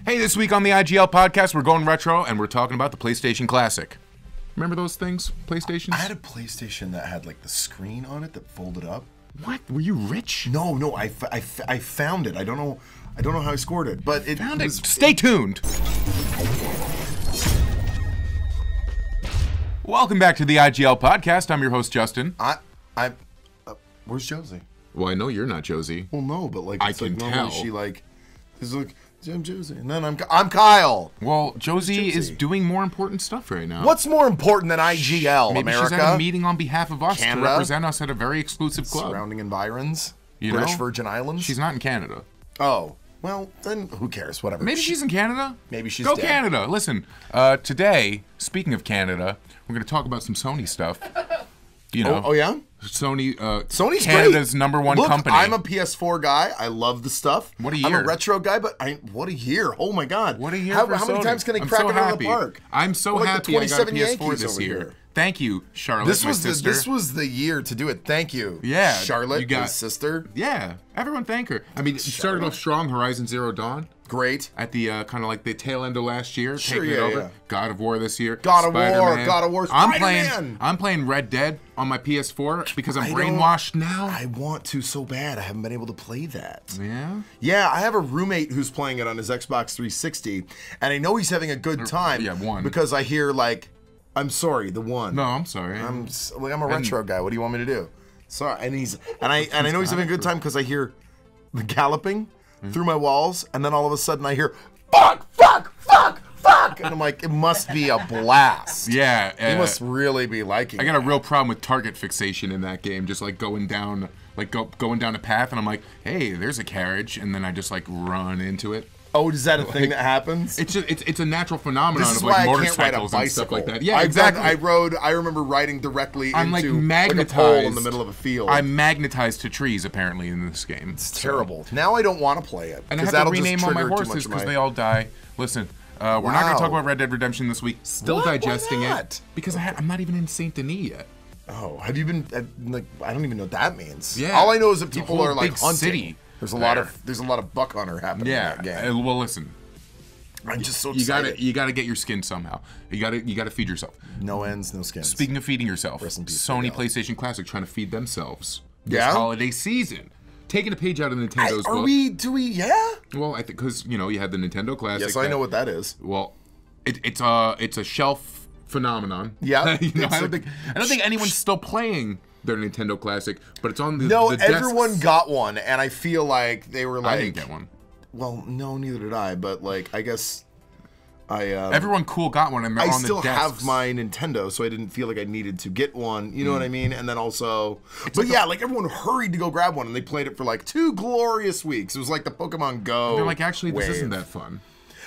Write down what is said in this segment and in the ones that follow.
Hey, this week on the IGL podcast, we're going retro and we're talking about the PlayStation Classic. Remember those things? PlayStations? I had a PlayStation that had like the screen on it that folded up. What? Were you rich? No, I found it. I don't know how I scored it, but it Found it. was, Stay tuned. Welcome back to the IGL podcast. I'm your host, Justin. Where's Josie? Well, I know you're not Josie. Well, no, but like it's I can like normally tell. she like is like I'm Josie, and then I'm Kyle. Well, Josie is Josie? doing more important stuff right now. What's more important than IGL, Maybe America? she's at a meeting on behalf of us Canada? to represent us at a very exclusive club. Surrounding environs, You British know? Virgin Islands. She's not in Canada. Oh, well, then who cares? Whatever. Maybe she's in Canada. Maybe she's Go dead. Canada. Listen, today, speaking of Canada, we're going to talk about some Sony stuff. You know, Oh yeah. Sony's Canada's number one Look, company. I'm a PS4 guy. I love the stuff. What a I'm year. a retro guy, but what a year. Oh my god. What a year How for many Sony. times can I I'm crack so it out of happy. the park? I'm so We're like happy the I got a 27 PS4 Yankees this over year. here. Thank you, Charlotte, This my was sister. this was the year to do it. Thank you. Yeah, Charlotte, you got- my sister. Yeah, everyone thank her. I mean, it started off strong, Horizon Zero Dawn. Great. At the kind of like the tail end of last year, Sure, taking it yeah, over. yeah. God of War this year. God of War, Spider-Man. God of War, I'm Spider-Man. playing Red Dead on my PS4 because I'm I don't- brainwashed now. I want to so bad. I haven't been able to play that. Yeah. Yeah, I have a roommate who's playing it on his Xbox 360, and I know he's having a good time. yeah, one. Because I hear like, I'm sorry, the one. No, I'm sorry. I'm a retro guy. What do you want me to do? Sorry, and I know he's having a good time because I hear the galloping through my walls, and then all of a sudden I hear fuck, and I'm like, it must be a blast. Yeah. He must really be liking. I got a real problem with target fixation in that game. Just like going down, going down a path, and I'm like, hey, there's a carriage, and then I just like run into it. Oh, is that a thing that happens? It's just it's a natural phenomenon This is of like why I can't ride a motorcycles and stuff bicycle. like that. Yeah, exactly. I remember riding directly I'm like into magnetized a pole in the middle of a field. I'm magnetized to trees apparently in this game. It's terrible. Now I don't want to play it. And I have to rename all my horses because they all die. Listen, we're not going to talk about Red Dead Redemption this week. Still What? Why digesting not? it because I'm not even in Saint Denis yet. Oh, have you been? Like, I don't even know what that means. Yeah. All I know is that It's a people whole are like big hunting. city There's a there. lot of buck hunter happening in that game. Well, listen. I'm just so You excited. gotta get your skin somehow. You gotta feed yourself. No ends, no skins. Speaking of feeding yourself, Rest in peace, Sony Miguel. PlayStation Classic trying to feed themselves this Yeah? holiday season, taking a page out of Nintendo's book. Do we? Yeah. Well, I think because you had the Nintendo Classic. Yes, I know what that is. Well, it's a shelf phenomenon. Yeah, I it's don't like- think anyone's still playing their Nintendo Classic, but it's on the No, the everyone desks. got one, and I feel like they were like. I didn't get one. Well, no, neither did I. But like, I guess I. Everyone cool got one, and they're I on still the desks. have my Nintendo, so I didn't feel like I needed to get one. You know what I mean? And then also, but like yeah, like everyone hurried to go grab one, and they played it for like 2 glorious weeks. It was like the Pokemon Go. They're like, actually, this wave. isn't that fun.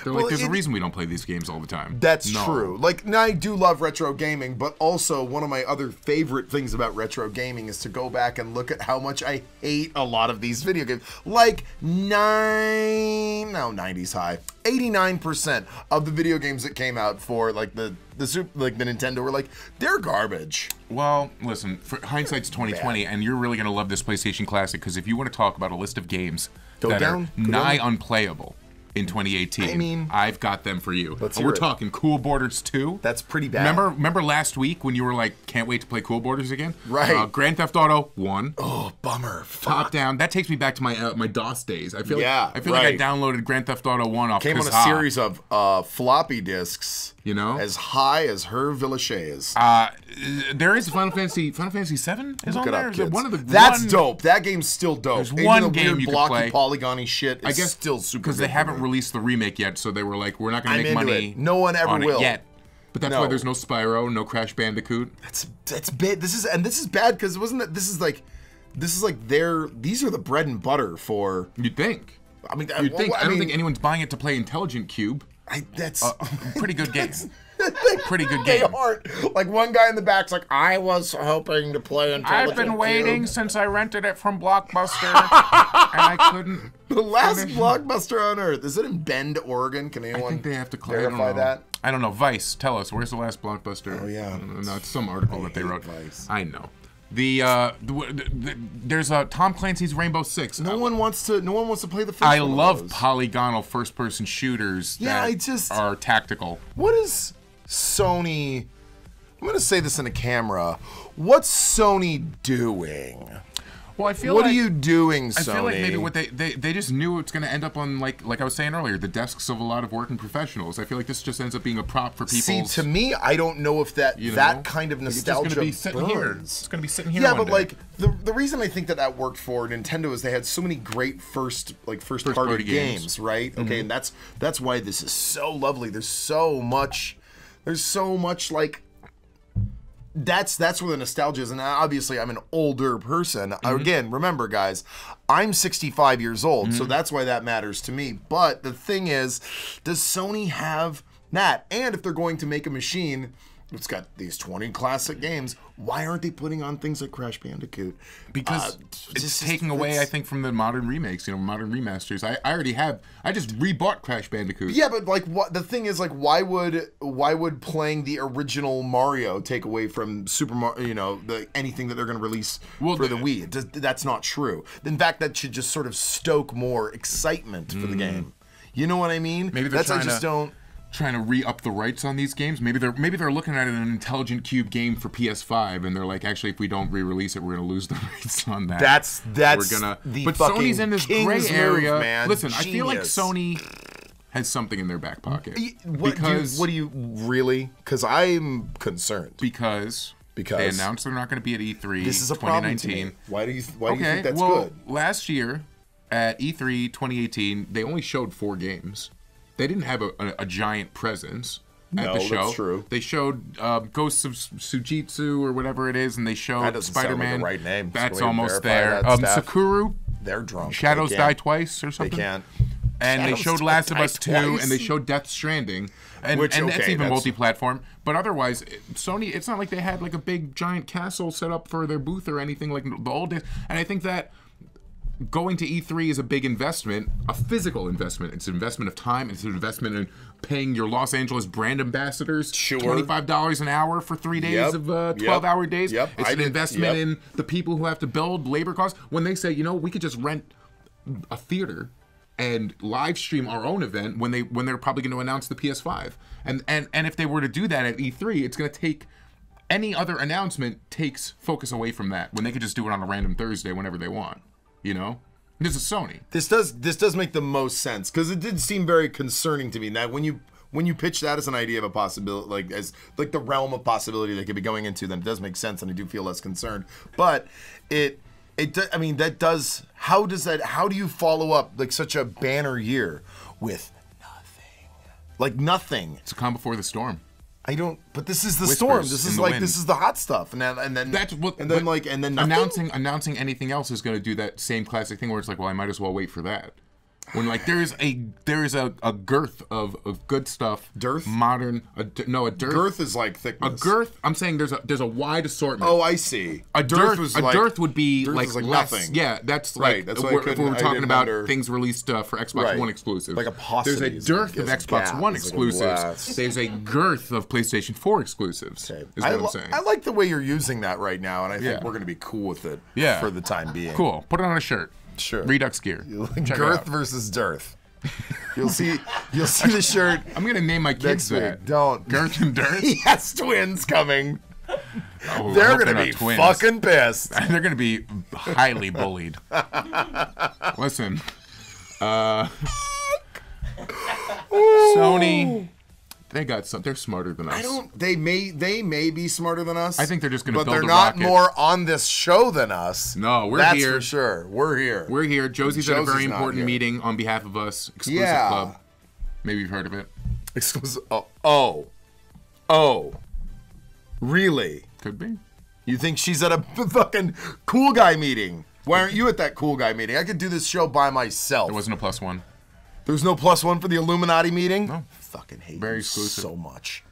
They're Well, like, there's a it- reason we don't play these games all the time. That's No. true. Like, and I do love retro gaming, but also one of my other favorite things about retro gaming is to go back and look at how much I hate a lot of these video games. Like 90s high, 89% of the video games that came out for like the Nintendo were like, they're garbage. Well, listen, hindsight's 2020, and you're really gonna love this PlayStation Classic because if you want to talk about a list of games that are nigh unplayable in 2018, I mean, I've got them for you. let's And hear we're it. talking Cool Borders 2. That's pretty bad. Remember last week when you were like, can't wait to play Cool Borders again? Right. Grand Theft Auto 1. Oh, bummer. Top down. That takes me back to my my DOS days. I feel Yeah, like I right. downloaded Grand Theft Auto 1 off Came on a Kazaa. series of floppy disks. You know? As high as her Villachez. There is Final Fantasy 7 is on Look it there. up, Is it kids. one of the That's one- dope. That game's still dope. There's Even one the game weird you can blocky, play. polygony shit is I guess still super because they good for haven't me. released the remake yet, so they were like, we're not going I'm to make into money. it. No one ever on it will. yet. But that's No. why there's no Spyro, no Crash Bandicoot. That's bad. This is bad because it wasn't that this is like these are the bread and butter for. You'd think. I mean, You'd think. I don't mean, think anyone's buying it to play Intelligent Cube. that's Pretty good game. Pretty good they game. aren't. Like one guy in the back's like, I was hoping to play Intelligent I've been waiting Cube. since I rented it from Blockbuster, and I couldn't. The last finish. blockbuster on earth. Is it in Bend, Oregon? Can anyone I think they have to verify that? I don't know. Vice, tell us, where's the last Blockbuster? Oh, yeah. No, it's some article that they hate wrote. Vice. I know. There's Tom Clancy's Rainbow Six. No one wants to play the first one. I love polygonal first-person shooters that are tactical. What is Sony? I'm going to say this in a camera. What's Sony doing? Well, I feel what are you doing, Sony? I feel like maybe what they just knew it's going to end up on, like I was saying earlier, the desks of a lot of working professionals. I feel like this just ends up being a prop for people. See, to me, I don't know if that kind of nostalgia burns. It's going to be sitting here. Yeah, but like the reason I think that worked for Nintendo is they had so many great first party games, right? Mm-hmm. Okay, and that's why this is so lovely. There's so much like. That's where the nostalgia is, and obviously I'm an older person. Mm-hmm. Again, remember, guys, I'm 65 years old, so that's why that matters to me. But the thing is, does Sony have that? And if they're going to make a machine that's got these 20 classic games, why aren't they putting on things like Crash Bandicoot? Because it's taking away, I think, from the modern remakes, modern remasters. I just rebought Crash Bandicoot. Yeah, but like, the thing is, like, why would playing the original Mario take away from Super Mario, anything that they're going to release for the Wii? That's not true. In fact, that should just sort of stoke more excitement for the game. You know what I mean? Maybe they're trying to re-up the rights on these games. Maybe they're looking at an Intelligent Cube game for PS5, and they're like, actually, if we don't re-release it, we're gonna lose the rights on that. That's but Sony's in this gray area. Man. Listen, genius. I feel like Sony has something in their back pocket. What do you really? Because I'm concerned. Because they announced they're not going to be at E3. This is a 2019. problem to me. Why do you think that's good? Last year at E3 2018, they only showed 4 games. They didn't have a giant presence at the show. That's true. They showed Ghosts of Sujitsu or whatever it is, and they showed Spider-Man. Like the right name. That's almost there. Sakura. They're drunk. Shadows Die Twice or something. They can't. And they showed Last of Us 2, and they showed Death Stranding. And that's even multi-platform. But otherwise, Sony, it's not like they had like a big giant castle set up for their booth or anything like the old days. And I think that going to E3 is a big investment, a physical investment. It's an investment of time. It's an investment in paying your Los Angeles brand ambassadors $25 an hour for 3 days of 12-hour days. It's an investment in the people who have to build labor costs. When they say, we could just rent a theater and live stream our own event when they're probably going to announce the PS5. And if they were to do that at E3, it's going to take any other announcement takes focus away from that when they could just do it on a random Thursday whenever they want. This is Sony. This does make the most sense because it did seem very concerning to me that when you pitch that as an idea of a possibility, like the realm of possibility they could be going into, then it does make sense, and I do feel less concerned. But how do you follow up like such a banner year with nothing? Like nothing. It's a calm before the storm. But this is the storm. This is this is the hot stuff, and then that's what. And then nothing? announcing anything else is going to do that same classic thing where it's like, well, I might as well wait for that. When there is a girth of good stuff. Dearth? A dearth. Girth is like thickness. A girth. I'm saying there's a wide assortment. Oh, I see. A dearth would be like less. Nothing. Yeah, that's right. Like that's if we were talking about things released for Xbox One exclusives. Like a paucity. There's a dearth of Xbox One exclusives. There's a girth of PlayStation 4 exclusives. Okay. Is what I'm saying. I like the way you're using that right now, and I think we're going to be cool with it. Yeah. For the time being. Cool. Put it on a shirt. Sure. Redux gear. Girth versus dearth. You'll see the shirt. I'm gonna name my kids that. Don't. Girth and Dearth. He has twins coming. They're gonna be fucking pissed. They're gonna be highly bullied. Listen, Sony. They're smarter than us. They may be smarter than us. I think they're just going to build a rocket. But they're not more on this show than us. No, we're here. That's for sure. We're here. We're here. Josie's at a very important meeting on behalf of us. Exclusive Club. Maybe you've heard of it. Exclusive. Oh. Really? Could be. You think she's at a fucking cool guy meeting? Why aren't you at that cool guy meeting? I could do this show by myself. There wasn't a +1. There's no +1 for the Illuminati meeting? No. Fucking hate very you exclusive. So much.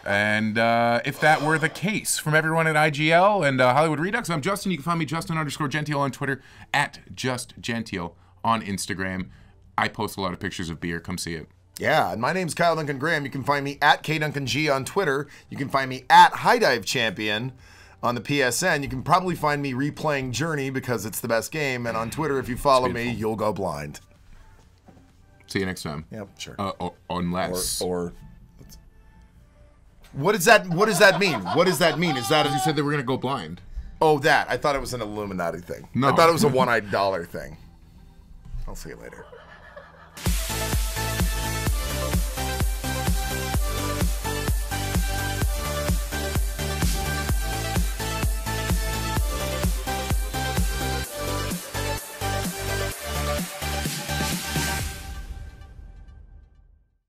And if that were the case, from everyone at IGL and Hollywood Redux, I'm Justin. You can find me Justin_Gentile on Twitter, @JustGentile on Instagram. I post a lot of pictures of beer. Come see it. Yeah, and my name's Kyle Duncan Graham. You can find me @KDuncanG on Twitter. You can find me @HighDiveChampion on the PSN. You can probably find me replaying Journey because it's the best game. And on Twitter, if you follow me, you'll go blind. See you next time. Yep, sure. Unless what does that mean? What does that mean? Is that you said they were gonna go blind? Oh, that I thought it was an Illuminati thing. No, I thought it was a one-eyed dollar thing. I'll see you later.